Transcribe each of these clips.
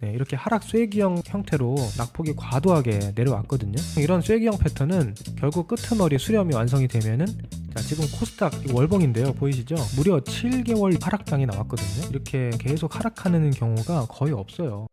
네, 이렇게 하락 쐐기형 형태로 낙폭이 과도하게 내려왔거든요. 이런 쐐기형 패턴은 결국 끄트머리 수렴이 완성이 되면은, 자, 지금 코스닥 월봉인데요, 보이시죠? 무려 7개월 하락장이 나왔거든요. 이렇게 계속 하락하는 경우가 거의 없어요.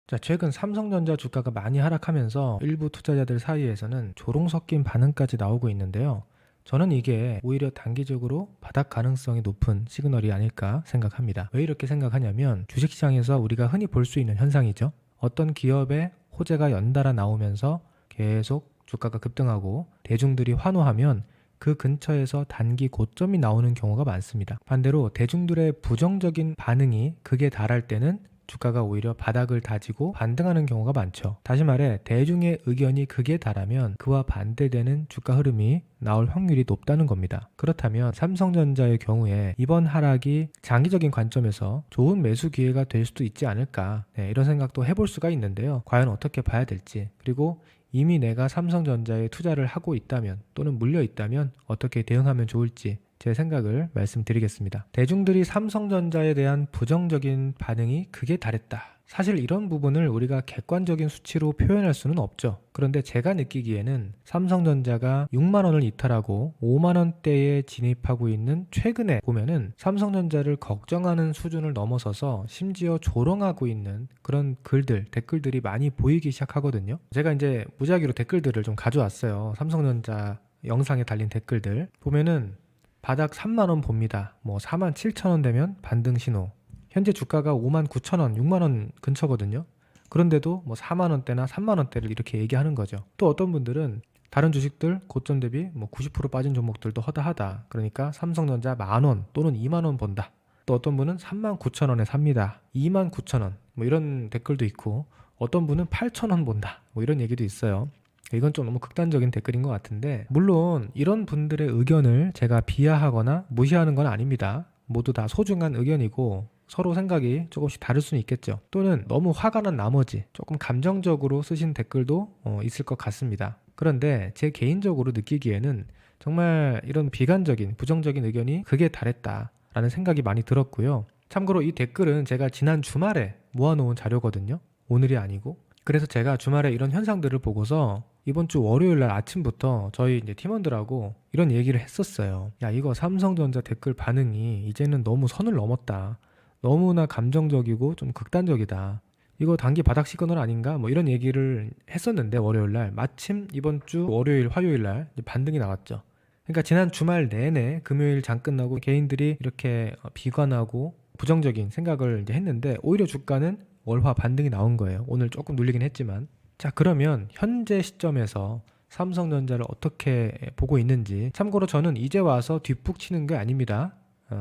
자, 최근 삼성전자 주가가 많이 하락하면서 일부 투자자들 사이에서는 조롱 섞인 반응까지 나오고 있는데요. 저는 이게 오히려 단기적으로 바닥 가능성이 높은 시그널이 아닐까 생각합니다. 왜 이렇게 생각하냐면, 주식시장에서 우리가 흔히 볼 수 있는 현상이죠. 어떤 기업의 호재가 연달아 나오면서 계속 주가가 급등하고 대중들이 환호하면 그 근처에서 단기 고점이 나오는 경우가 많습니다. 반대로 대중들의 부정적인 반응이 극에 달할 때는 주가가 오히려 바닥을 다지고 반등하는 경우가 많죠. 다시 말해, 대중의 의견이 극에 달하면 그와 반대되는 주가 흐름이 나올 확률이 높다는 겁니다. 그렇다면 삼성전자의 경우에 이번 하락이 장기적인 관점에서 좋은 매수 기회가 될 수도 있지 않을까, 이런 생각도 해볼 수가 있는데요. 과연 어떻게 봐야 될지, 그리고 이미 내가 삼성전자에 투자를 하고 있다면 또는 물려 있다면 어떻게 대응하면 좋을지 제 생각을 말씀드리겠습니다. 대중들이 삼성전자에 대한 부정적인 반응이 극에 달했다. 사실 이런 부분을 우리가 객관적인 수치로 표현할 수는 없죠. 그런데 제가 느끼기에는 삼성전자가 6만원을 이탈하고 5만원대에 진입하고 있는 최근에 보면은 삼성전자를 걱정하는 수준을 넘어서서 심지어 조롱하고 있는 그런 글들, 댓글들이 많이 보이기 시작하거든요. 제가 이제 무작위로 댓글들을 좀 가져왔어요. 삼성전자 영상에 달린 댓글들 보면은 바닥 3만원 봅니다. 뭐 47,000원 되면 반등 신호. 현재 주가가 59,000원, 6만원 근처거든요. 그런데도 뭐 4만원대나 3만원대를 이렇게 얘기하는 거죠. 또 어떤 분들은 다른 주식들 고점 대비 뭐 90% 빠진 종목들도 허다하다. 그러니까 삼성전자 만원 또는 2만원 본다. 또 어떤 분은 39,000원에 삽니다. 29,000원. 뭐 이런 댓글도 있고, 어떤 분은 8,000원 본다. 뭐 이런 얘기도 있어요. 이건 좀 너무 극단적인 댓글인 것 같은데, 물론 이런 분들의 의견을 제가 비하하거나 무시하는 건 아닙니다. 모두 다 소중한 의견이고 서로 생각이 조금씩 다를 수는 있겠죠. 또는 너무 화가 난 나머지 조금 감정적으로 쓰신 댓글도 있을 것 같습니다. 그런데 제 개인적으로 느끼기에는 정말 이런 비관적인 부정적인 의견이 극에 달했다라는 생각이 많이 들었고요. 참고로 이 댓글은 제가 지난 주말에 모아놓은 자료거든요. 오늘이 아니고. 그래서 제가 주말에 이런 현상들을 보고서 이번 주 월요일 날 아침부터 저희 이제 팀원들하고 이런 얘기를 했었어요. 야, 이거 삼성전자 댓글 반응이 이제는 너무 선을 넘었다. 너무나 감정적이고 좀 극단적이다. 이거 단기 바닥 시그널 아닌가? 뭐 이런 얘기를 했었는데, 월요일 날 마침 이번 주 월요일, 화요일 날 반등이 나왔죠. 그러니까 지난 주말 내내 금요일 장 끝나고 개인들이 이렇게 비관하고 부정적인 생각을 이제 했는데, 오히려 주가는 월화 반등이 나온 거예요. 오늘 조금 눌리긴 했지만. 자, 그러면 현재 시점에서 삼성전자를 어떻게 보고 있는지. 참고로 저는 이제 와서 뒷북 치는 게 아닙니다.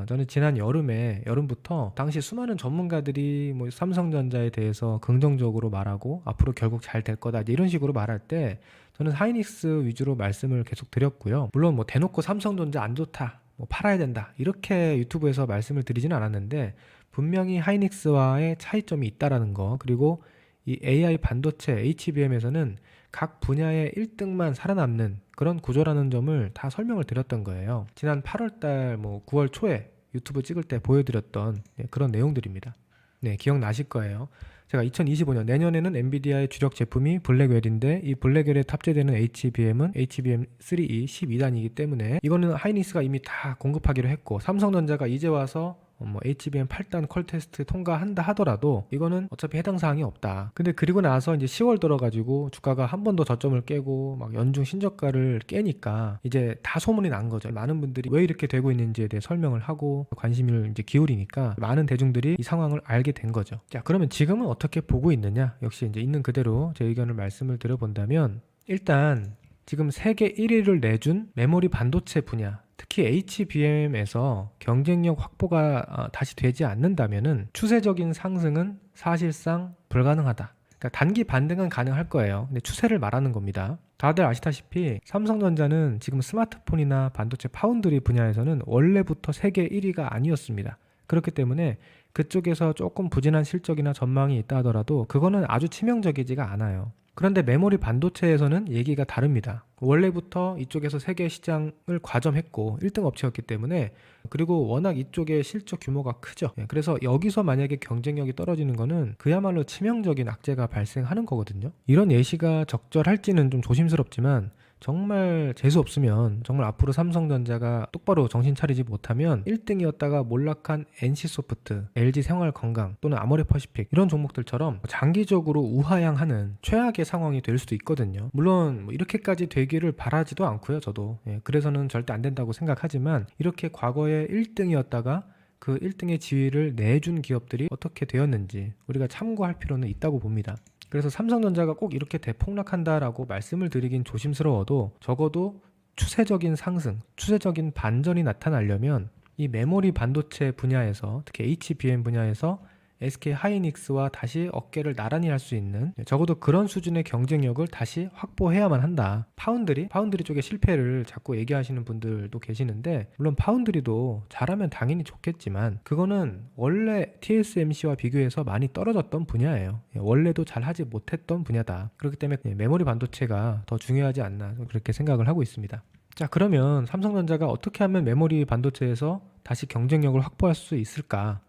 저는 지난 여름부터 당시 수많은 전문가들이 뭐 삼성전자에 대해서 긍정적으로 말하고 앞으로 결국 잘 될 거다 이런 식으로 말할 때 저는 하이닉스 위주로 말씀을 계속 드렸고요. 물론 뭐 대놓고 삼성전자 안 좋다, 뭐 팔아야 된다 이렇게 유튜브에서 말씀을 드리지는 않았는데, 분명히 하이닉스와의 차이점이 있다라는 거, 그리고 이 AI 반도체 HBM에서는 각 분야의 1등만 살아남는 그런 구조라는 점을 다 설명을 드렸던 거예요. 지난 8월달 뭐 9월 초에 유튜브 찍을 때 보여드렸던 그런 내용들입니다. 네, 기억나실 거예요. 제가 2025년 내년에는 엔비디아의 주력 제품이 블랙웰인데, 이 블랙웰에 탑재되는 HBM은 HBM3E 12단이기 때문에 이거는 하이닉스가 이미 다 공급하기로 했고, 삼성전자가 이제 와서 뭐 HBM 8단 퀄 테스트 통과한다 하더라도 이거는 어차피 해당 사항이 없다. 근데 그리고 나서 이제 10월 들어가지고 주가가 한 번 더 저점을 깨고 막 연중 신저가를 깨니까 이제 다 소문이 난 거죠. 많은 분들이 왜 이렇게 되고 있는지에 대해 설명을 하고 관심을 이제 기울이니까 많은 대중들이 이 상황을 알게 된 거죠. 자, 그러면 지금은 어떻게 보고 있느냐? 역시 이제 있는 그대로 제 의견을 말씀을 드려본다면, 일단 지금 세계 1위를 내준 메모리 반도체 분야, 특히 HBM에서 경쟁력 확보가 다시 되지 않는다면은 추세적인 상승은 사실상 불가능하다. 그러니까 단기 반등은 가능할 거예요. 근데 추세를 말하는 겁니다. 다들 아시다시피 삼성전자는 지금 스마트폰이나 반도체 파운드리 분야에서는 원래부터 세계 1위가 아니었습니다. 그렇기 때문에 그쪽에서 조금 부진한 실적이나 전망이 있다 하더라도 그거는 아주 치명적이지가 않아요. 그런데 메모리 반도체에서는 얘기가 다릅니다. 원래부터 이쪽에서 세계 시장을 과점했고 1등 업체였기 때문에, 그리고 워낙 이쪽의 실적 규모가 크죠. 그래서 여기서 만약에 경쟁력이 떨어지는 거는 그야말로 치명적인 악재가 발생하는 거거든요. 이런 예시가 적절할지는 좀 조심스럽지만, 정말 재수 없으면 정말 앞으로 삼성전자가 똑바로 정신 차리지 못하면 1등이었다가 몰락한 NC소프트, LG생활건강 또는 아모레퍼시픽 이런 종목들처럼 장기적으로 우하향하는 최악의 상황이 될 수도 있거든요. 물론 뭐 이렇게까지 되기를 바라지도 않고요, 저도. 그래서는 절대 안 된다고 생각하지만, 이렇게 과거에 1등이었다가 그 1등의 지위를 내준 기업들이 어떻게 되었는지 우리가 참고할 필요는 있다고 봅니다. 그래서 삼성전자가 꼭 이렇게 대폭락한다라고 말씀을 드리긴 조심스러워도, 적어도 추세적인 상승, 추세적인 반전이 나타나려면 이 메모리 반도체 분야에서, 특히 HBM 분야에서 SK하이닉스와 다시 어깨를 나란히 할 수 있는, 적어도 그런 수준의 경쟁력을 다시 확보해야만 한다. 파운드리 쪽의 실패를 자꾸 얘기하시는 분들도 계시는데, 물론 파운드리도 잘하면 당연히 좋겠지만 그거는 원래 TSMC와 비교해서 많이 떨어졌던 분야예요. 원래도 잘하지 못했던 분야다. 그렇기 때문에 메모리 반도체가 더 중요하지 않나, 그렇게 생각을 하고 있습니다. 자, 그러면 삼성전자가 어떻게 하면 메모리 반도체에서 다시 경쟁력을 확보할 수 있을까?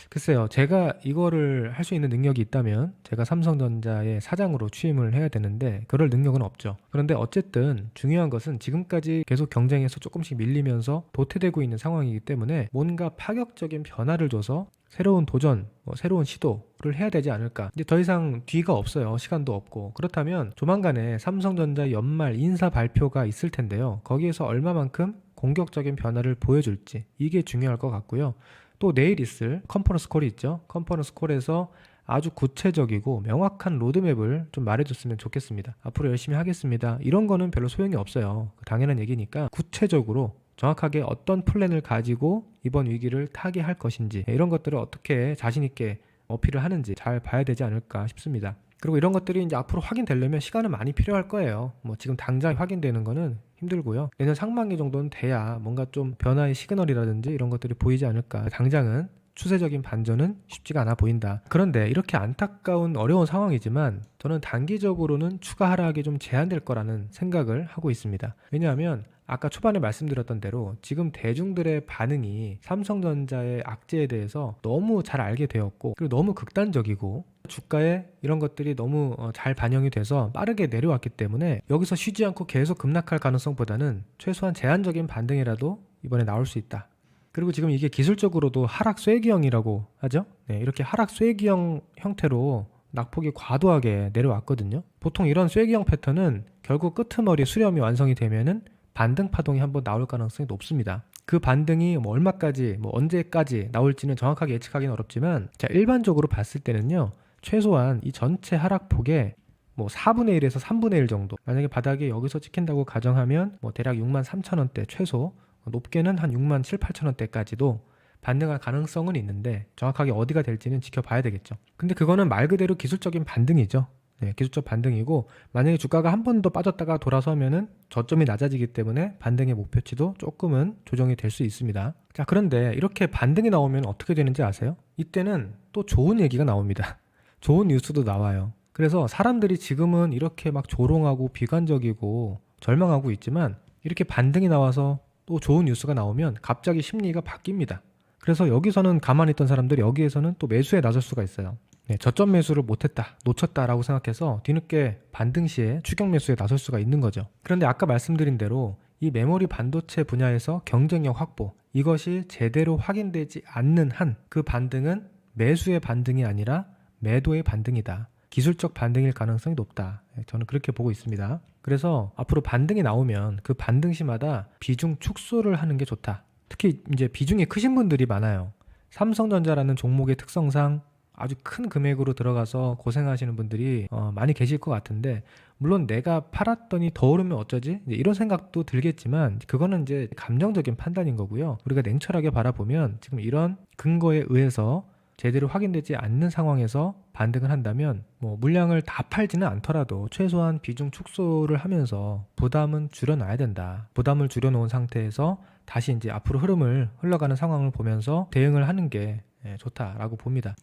글쎄요, 제가 이거를 할 수 있는 능력이 있다면 제가 삼성전자의 사장으로 취임을 해야 되는데 그럴 능력은 없죠. 그런데 어쨌든 중요한 것은 지금까지 계속 경쟁에서 조금씩 밀리면서 도태되고 있는 상황이기 때문에 뭔가 파격적인 변화를 줘서 새로운 도전, 새로운 시도를 해야 되지 않을까. 이제 더 이상 뒤가 없어요. 시간도 없고. 그렇다면 조만간에 삼성전자 연말 인사 발표가 있을 텐데요. 거기에서 얼마만큼 공격적인 변화를 보여줄지, 이게 중요할 것 같고요. 또 내일 있을 컨퍼런스 콜이 있죠. 컨퍼런스 콜에서 아주 구체적이고 명확한 로드맵을 좀 말해줬으면 좋겠습니다. 앞으로 열심히 하겠습니다, 이런 거는 별로 소용이 없어요. 당연한 얘기니까 구체적으로 정확하게 어떤 플랜을 가지고 이번 위기를 타개할 것인지, 이런 것들을 어떻게 자신 있게 어필을 하는지 잘 봐야 되지 않을까 싶습니다. 그리고 이런 것들이 이제 앞으로 확인되려면 시간은 많이 필요할 거예요. 뭐 지금 당장 확인되는 거는 힘들고요. 내년 상반기 정도는 돼야 뭔가 좀 변화의 시그널이라든지 이런 것들이 보이지 않을까. 당장은 추세적인 반전은 쉽지가 않아 보인다. 그런데 이렇게 안타까운 어려운 상황이지만 저는 단기적으로는 추가 하락이 좀 제한될 거라는 생각을 하고 있습니다. 왜냐하면 아까 초반에 말씀드렸던 대로 지금 대중들의 반응이 삼성전자의 악재에 대해서 너무 잘 알게 되었고, 그리고 너무 극단적이고 주가에 이런 것들이 너무 잘 반영이 돼서 빠르게 내려왔기 때문에 여기서 쉬지 않고 계속 급락할 가능성보다는 최소한 제한적인 반등이라도 이번에 나올 수 있다. 그리고 지금 이게 기술적으로도 하락 쐐기형이라고 하죠. 이렇게 하락 쐐기형 형태로 낙폭이 과도하게 내려왔거든요. 보통 이런 쐐기형 패턴은 결국 끄트머리 수렴이 완성이 되면은 반등 파동이 한번 나올 가능성이 높습니다. 그 반등이 뭐 얼마까지, 뭐 언제까지 나올지는 정확하게 예측하기는 어렵지만, 자, 일반적으로 봤을 때는요, 최소한 이 전체 하락폭의 뭐 4분의 1에서 3분의 1 정도, 만약에 바닥에 여기서 찍힌다고 가정하면 뭐 대략 63,000원대 최소, 높게는 한 67,000~8,000원대까지도 반등할 가능성은 있는데 정확하게 어디가 될지는 지켜봐야 되겠죠. 근데 그거는 말 그대로 기술적인 반등이죠. 기술적 반등이고, 만약에 주가가 한 번 더 빠졌다가 돌아서면은 저점이 낮아지기 때문에 반등의 목표치도 조금은 조정이 될 수 있습니다. 자, 그런데 이렇게 반등이 나오면 어떻게 되는지 아세요? 이때는 또 좋은 얘기가 나옵니다. 좋은 뉴스도 나와요. 그래서 사람들이 지금은 이렇게 막 조롱하고 비관적이고 절망하고 있지만, 이렇게 반등이 나와서 또 좋은 뉴스가 나오면 갑자기 심리가 바뀝니다. 그래서 여기서는 가만히 있던 사람들이 여기에서는 또 매수에 나설 수가 있어요. 저점 매수를 못했다, 놓쳤다라고 생각해서 뒤늦게 반등 시에 추격 매수에 나설 수가 있는 거죠. 그런데 아까 말씀드린 대로 이 메모리 반도체 분야에서 경쟁력 확보, 이것이 제대로 확인되지 않는 한 그 반등은 매수의 반등이 아니라 매도의 반등이다. 기술적 반등일 가능성이 높다. 저는 그렇게 보고 있습니다. 그래서 앞으로 반등이 나오면 그 반등 시마다 비중 축소를 하는 게 좋다. 특히 이제 비중이 크신 분들이 많아요. 삼성전자라는 종목의 특성상 아주 큰 금액으로 들어가서 고생하시는 분들이 많이 계실 것 같은데, 물론 내가 팔았더니 더 오르면 어쩌지? 이런 생각도 들겠지만 그거는 이제 감정적인 판단인 거고요. 우리가 냉철하게 바라보면 지금 이런 근거에 의해서 제대로 확인되지 않는 상황에서 반등을 한다면 뭐 물량을 다 팔지는 않더라도 최소한 비중 축소를 하면서 부담은 줄여놔야 된다. 부담을 줄여놓은 상태에서 다시 이제 앞으로 흐름을 흘러가는 상황을 보면서 대응을 하는 게 좋다라고 봅니다.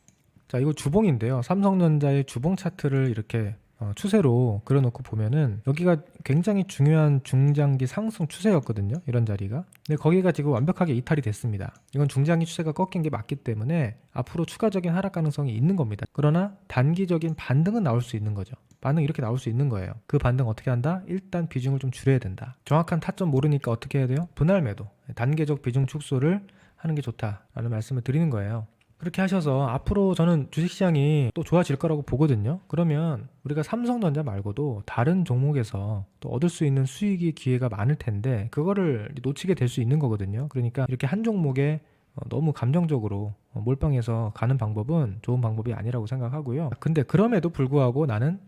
자, 이거 주봉인데요. 삼성전자의 주봉 차트를 이렇게 추세로 그려놓고 보면은 여기가 굉장히 중요한 중장기 상승 추세였거든요. 이런 자리가. 근데 거기가 지금 완벽하게 이탈이 됐습니다. 이건 중장기 추세가 꺾인 게 맞기 때문에 앞으로 추가적인 하락 가능성이 있는 겁니다. 그러나 단기적인 반등은 나올 수 있는 거죠. 반응 이렇게 나올 수 있는 거예요. 그 반등 어떻게 한다? 일단 비중을 좀 줄여야 된다. 정확한 타점 모르니까 어떻게 해야 돼요? 분할 매도, 단계적 비중 축소를 하는 게 좋다라는 말씀을 드리는 거예요. 그렇게 하셔서 앞으로 저는 주식시장이 또 좋아질 거라고 보거든요. 그러면 우리가 삼성전자 말고도 다른 종목에서 또 얻을 수 있는 수익이 기회가 많을 텐데 그거를 놓치게 될 수 있는 거거든요. 그러니까 이렇게 한 종목에 너무 감정적으로 몰빵해서 가는 방법은 좋은 방법이 아니라고 생각하고요. 근데 그럼에도 불구하고 나는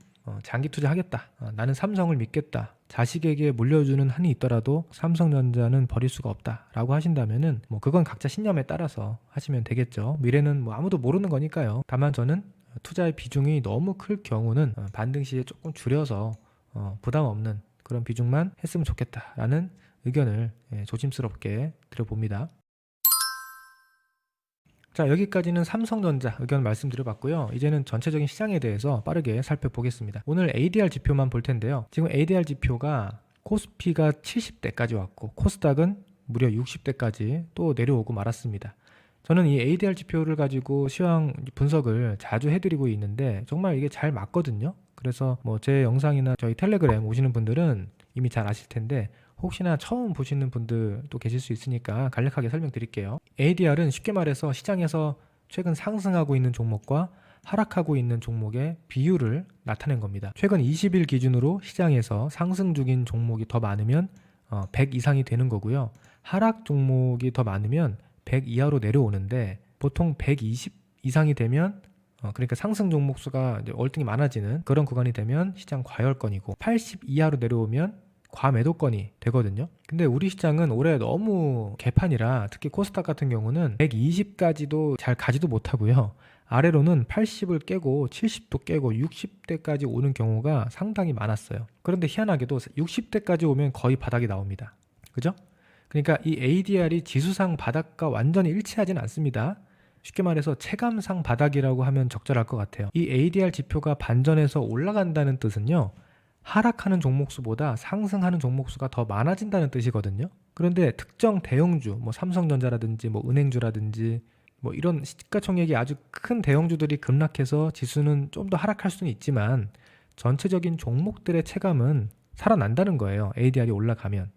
장기 투자하겠다. 나는 삼성을 믿겠다. 자식에게 물려주는 한이 있더라도 삼성전자는 버릴 수가 없다라고 하신다면은 뭐 그건 각자 신념에 따라서 하시면 되겠죠. 미래는 뭐 아무도 모르는 거니까요. 다만 저는 투자의 비중이 너무 클 경우는 반등 시에 조금 줄여서 부담 없는 그런 비중만 했으면 좋겠다라는 의견을 조심스럽게 드려봅니다. 자, 여기까지는 삼성전자 의견 말씀드려봤고요. 이제는 전체적인 시장에 대해서 빠르게 살펴보겠습니다. 오늘 ADR 지표만 볼 텐데요. 지금 ADR 지표가 코스피가 70대까지 왔고 코스닥은 무려 60대까지 또 내려오고 말았습니다. 저는 이 ADR 지표를 가지고 시황 분석을 자주 해드리고 있는데 정말 이게 잘 맞거든요. 그래서 뭐 제 영상이나 저희 텔레그램 오시는 분들은 이미 잘 아실 텐데 혹시나 처음 보시는 분들도 계실 수 있으니까 간략하게 설명드릴게요. ADR은 쉽게 말해서 시장에서 최근 상승하고 있는 종목과 하락하고 있는 종목의 비율을 나타낸 겁니다. 최근 20일 기준으로 시장에서 상승 중인 종목이 더 많으면 100 이상이 되는 거고요. 하락 종목이 더 많으면 100 이하로 내려오는데 보통 120 이상이 되면 그러니까 상승 종목 수가 이제 월등히 많아지는 그런 구간이 되면 시장 과열권이고 80 이하로 내려오면 과매도권이 되거든요. 근데 우리 시장은 올해 너무 개판이라 특히 코스닥 같은 경우는 120까지도 잘 가지도 못하고요. 아래로는 80을 깨고 70도 깨고 60대까지 오는 경우가 상당히 많았어요. 그런데 희한하게도 60대까지 오면 거의 바닥이 나옵니다. 그죠? 그러니까 이 ADR이 지수상 바닥과 완전히 일치하진 않습니다. 쉽게 말해서 체감상 바닥이라고 하면 적절할 것 같아요. 이 ADR 지표가 반전해서 올라간다는 뜻은요. 하락하는 종목수보다 상승하는 종목수가 더 많아진다는 뜻이거든요. 그런데 특정 대형주, 뭐 삼성전자라든지 뭐 은행주라든지 뭐 이런 시가총액이 아주 큰 대형주들이 급락해서 지수는 좀 더 하락할 수는 있지만 전체적인 종목들의 체감은 살아난다는 거예요. ADR이 올라가면.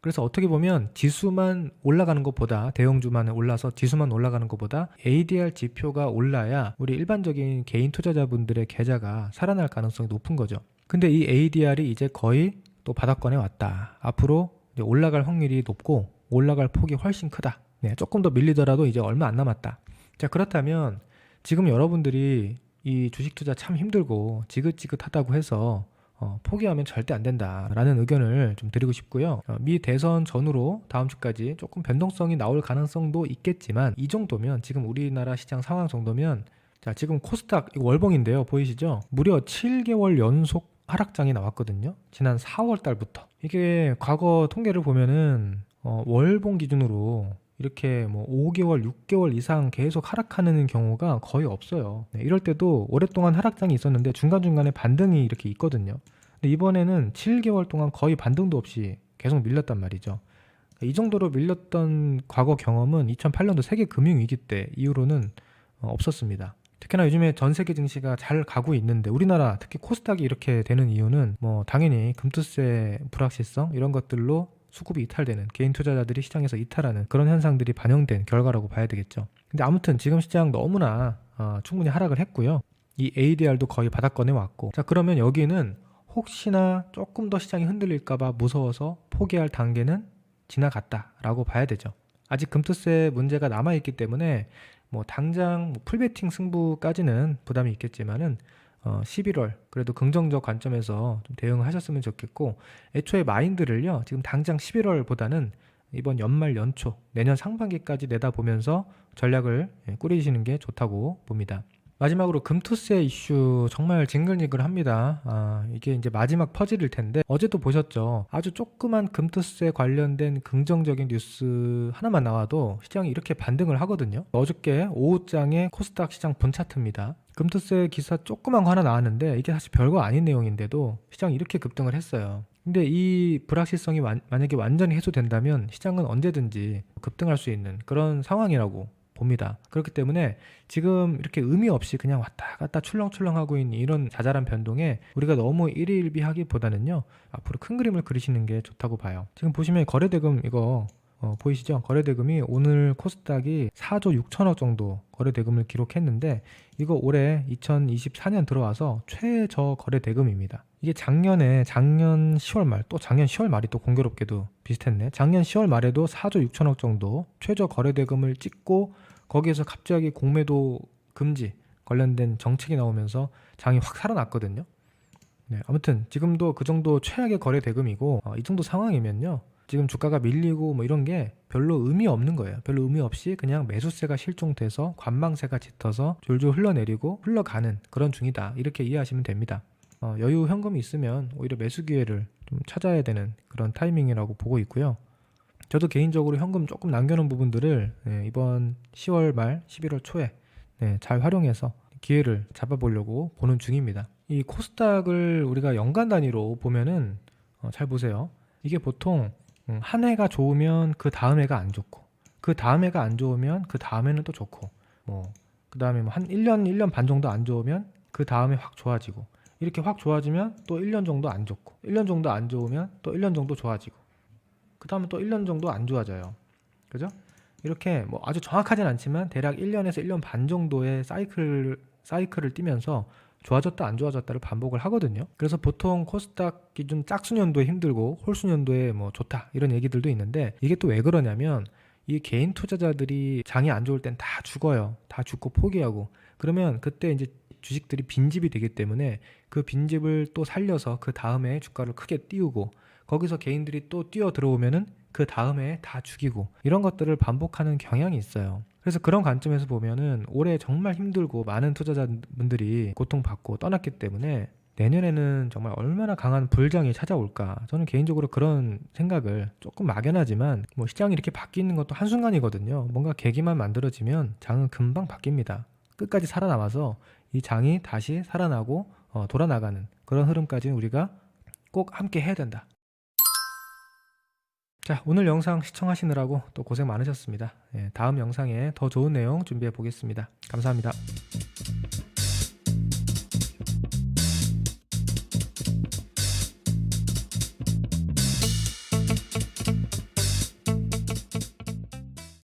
그래서 어떻게 보면 지수만 올라가는 것보다 대형주만 올라서 지수만 올라가는 것보다 ADR 지표가 올라야 우리 일반적인 개인 투자자분들의 계좌가 살아날 가능성이 높은 거죠. 근데 이 ADR이 이제 거의 또 바닥권에 왔다. 앞으로 이제 올라갈 확률이 높고 올라갈 폭이 훨씬 크다. 네, 조금 더 밀리더라도 이제 얼마 안 남았다. 자, 그렇다면 지금 여러분들이 이 주식 투자 참 힘들고 지긋지긋하다고 해서 포기하면 절대 안 된다라는 의견을 좀 드리고 싶고요. 미 대선 전후로 다음 주까지 조금 변동성이 나올 가능성도 있겠지만 이 정도면 지금 우리나라 시장 상황 정도면 자, 지금 코스닥 월봉인데요. 보이시죠? 무려 7개월 연속 하락장이 나왔거든요. 지난 4월 달부터. 이게 과거 통계를 보면은 월봉 기준으로 이렇게 뭐 5개월, 6개월 이상 계속 하락하는 경우가 거의 없어요. 네, 이럴 때도 오랫동안 하락장이 있었는데 중간중간에 반등이 이렇게 있거든요. 근데 이번에는 7개월 동안 거의 반등도 없이 계속 밀렸단 말이죠. 이 정도로 밀렸던 과거 경험은 2008년도 세계 금융위기 때 이후로는 없었습니다. 특히나 요즘에 전 세계 증시가 잘 가고 있는데 우리나라 특히 코스닥이 이렇게 되는 이유는 뭐 당연히 금투세 불확실성 이런 것들로 수급이 이탈되는 개인 투자자들이 시장에서 이탈하는 그런 현상들이 반영된 결과라고 봐야 되겠죠. 근데 아무튼 지금 시장 너무나 충분히 하락을 했고요. 이 ADR도 거의 바닥권에 왔고 자 그러면 여기는 혹시나 조금 더 시장이 흔들릴까봐 무서워서 포기할 단계는 지나갔다라고 봐야 되죠. 아직 금투세 문제가 남아있기 때문에 뭐 당장 풀베팅 승부까지는 부담이 있겠지만은 11월 그래도 긍정적 관점에서 좀 대응을 하셨으면 좋겠고 애초에 마인드를요 지금 당장 11월보다는 이번 연말 연초 내년 상반기까지 내다보면서 전략을 꾸리시는 게 좋다고 봅니다. 마지막으로 금투세 이슈 정말 징글징글합니다. 이게 이제 마지막 퍼즐일 텐데 어제도 보셨죠? 아주 조그만 금투세 관련된 긍정적인 뉴스 하나만 나와도 시장이 이렇게 반등을 하거든요. 어저께 오후장에 코스닥 시장 본 차트입니다. 금투세 기사 조그만 거 하나 나왔는데 이게 사실 별거 아닌 내용인데도 시장이 이렇게 급등을 했어요. 근데 이 불확실성이 만약에 완전히 해소된다면 시장은 언제든지 급등할 수 있는 그런 상황이라고 봅니다. 그렇기 때문에 지금 이렇게 의미 없이 그냥 왔다 갔다 출렁출렁하고 있는 이런 자잘한 변동에 우리가 너무 일희일비하기보다는요, 앞으로 큰 그림을 그리시는 게 좋다고 봐요. 지금 보시면 거래대금 이거 보이시죠? 거래대금이 오늘 코스닥이 4조 6천억 정도 거래대금을 기록했는데 이거 올해 2024년 들어와서 최저 거래대금입니다. 이게 작년 10월 말, 또 작년 10월 말이 또 공교롭게도 비슷했네. 작년 10월 말에도 4조 6천억 정도 최저 거래대금을 찍고 거기에서 갑자기 공매도 금지 관련된 정책이 나오면서 장이 확 살아났거든요. 네, 아무튼 지금도 그 정도 최악의 거래 대금이고 이 정도 상황이면요, 지금 주가가 밀리고 뭐 이런 게 별로 의미 없는 거예요. 별로 의미 없이 그냥 매수세가 실종돼서 관망세가 짙어서 졸졸 흘러내리고 흘러가는 그런 중이다, 이렇게 이해하시면 됩니다. 여유 현금이 있으면 오히려 매수 기회를 좀 찾아야 되는 그런 타이밍이라고 보고 있고요. 저도 개인적으로 현금 조금 남겨놓은 부분들을 이번 10월 말 11월 초에 잘 활용해서 기회를 잡아보려고 보는 중입니다. 이 코스닥을 우리가 연간 단위로 보면은 잘 보세요. 이게 보통 한 해가 좋으면 그 다음 해가 안 좋고, 그 다음 해가 안 좋으면 그 다음 해는 또 좋고, 그 다음에 뭐 한 1년 반 정도 안 좋으면 그 다음에 확 좋아지고, 이렇게 확 좋아지면 또 1년 정도 안 좋고, 1년 정도 안 좋으면 또 1년 정도 좋아지고, 그 다음에 또 1년 정도 안 좋아져요. 그죠? 이렇게 뭐 아주 정확하진 않지만 대략 1년에서 1년 반 정도의 사이클을 띠면서 좋아졌다 안 좋아졌다를 반복을 하거든요. 그래서 보통 코스닥 기준 짝수년도에 힘들고 홀수년도에 뭐 좋다 이런 얘기들도 있는데, 이게 또 왜 그러냐면 이 개인 투자자들이 장이 안 좋을 땐 다 죽어요. 다 죽고 포기하고, 그러면 그때 이제 주식들이 빈집이 되기 때문에 그 빈집을 또 살려서 그 다음에 주가를 크게 띄우고, 거기서 개인들이 또 뛰어 들어오면은 그 다음에 다 죽이고, 이런 것들을 반복하는 경향이 있어요. 그래서 그런 관점에서 보면은 올해 정말 힘들고 많은 투자자분들이 고통받고 떠났기 때문에 내년에는 정말 얼마나 강한 불장이 찾아올까, 저는 개인적으로 그런 생각을, 조금 막연하지만 뭐 시장이 이렇게 바뀌는 것도 한순간이거든요. 뭔가 계기만 만들어지면 장은 금방 바뀝니다. 끝까지 살아남아서 이 장이 다시 살아나고 돌아나가는 그런 흐름까지는 우리가 꼭 함께 해야 된다. 자, 오늘 영상 시청하시느라고 또 고생 많으셨습니다. 다음 영상에 더 좋은 내용 준비해 보겠습니다. 감사합니다.